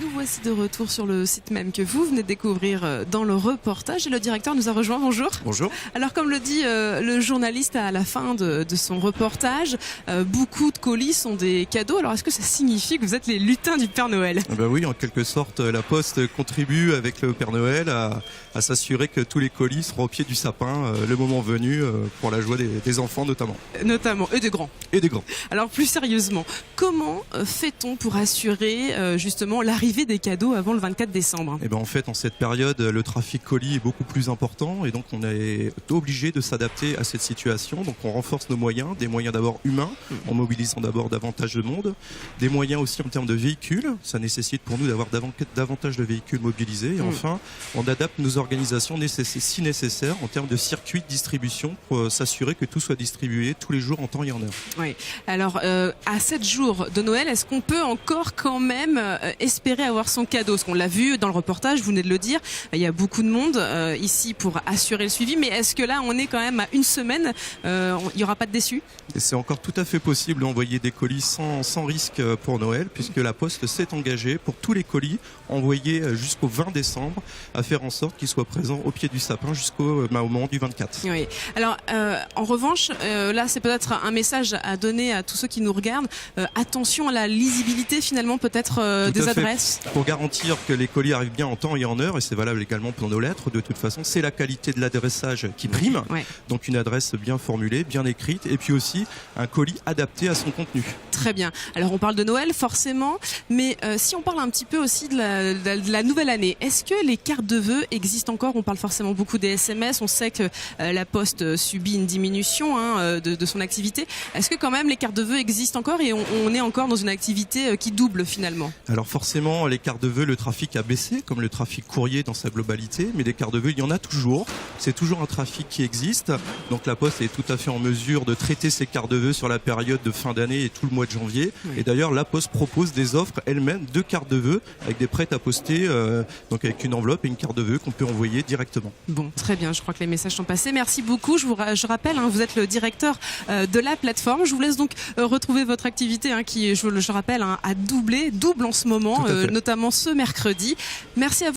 Nous voici de retour sur le site même que vous venez de découvrir dans le reportage et le directeur nous a rejoint. Bonjour. Bonjour. Alors comme le dit le journaliste à la fin de son reportage, beaucoup de colis sont des cadeaux. Alors est-ce que ça signifie que vous êtes les lutins du Père Noël? Ben oui, en quelque sorte, la Poste contribue avec le Père Noël à s'assurer que tous les colis seront au pied du sapin le moment venu pour la joie des enfants notamment. Notamment, et des grands. Et des grands. Alors plus sérieusement, comment fait-on pour assurer justement l'arrivée des cadeaux avant le 24 décembre? Et ben en fait, en cette période, le trafic colis est beaucoup plus important et donc on est obligé de s'adapter à cette situation. Donc on renforce nos moyens, des moyens d'abord humains, en mobilisant d'abord davantage de monde, des moyens aussi en termes de véhicules. Ça nécessite pour nous d'avoir davantage de véhicules mobilisés. Et enfin, on adapte nos organisations si nécessaire en termes de circuits de distribution pour s'assurer que tout soit distribué tous les jours en temps et en heure. Oui. Alors, à 7 jours de Noël, est-ce qu'on peut encore quand même espérer avoir son cadeau? Parce qu'on l'a vu dans le reportage, vous venez de le dire, il y a beaucoup de monde ici pour assurer le suivi. Mais est-ce que là, on est quand même à une semaine, il n'y aura pas de déçus? Et c'est encore tout à fait possible d'envoyer des colis sans risque pour Noël, puisque la Poste s'est engagée pour tous les colis envoyés jusqu'au 20 décembre à faire en sorte qu'ils soient présents au pied du sapin jusqu'au moment du 24. Oui. Alors, en revanche, là, c'est peut-être un message à donner à tous ceux qui nous regardent. Attention à la lisibilité, finalement, peut-être des adresses. Pour garantir que les colis arrivent bien en temps et en heure, et c'est valable également pour nos lettres, de toute façon, c'est la qualité de l'adressage qui prime. Ouais. Donc une adresse bien formulée, bien écrite, et puis aussi un colis adapté à son contenu. Très bien. Alors on parle de Noël forcément, mais si on parle un petit peu aussi de la nouvelle année, est-ce que les cartes de vœux existent encore? On parle forcément beaucoup des SMS, on sait que la Poste subit une diminution de son activité. Est-ce que quand même les cartes de vœux existent encore et on est encore dans une activité qui double finalement? Alors forcément, les cartes de vœux, le trafic a baissé, comme le trafic courrier dans sa globalité, mais des cartes de vœux, il y en a toujours. C'est toujours un trafic qui existe. Donc la Poste est tout à fait en mesure de traiter ces cartes de vœux sur la période de fin d'année et tout le mois de janvier. Oui. Et d'ailleurs, la Poste propose des offres elle-même de cartes de vœux avec des prêts à poster, donc avec une enveloppe et une carte de vœux qu'on peut envoyer directement. Bon, très bien. Je crois que les messages sont passés. Merci beaucoup. Je rappelle, vous êtes le directeur de la plateforme. Je vous laisse donc retrouver votre activité qui, je rappelle, double en ce moment, notamment ce mercredi. Merci à vous.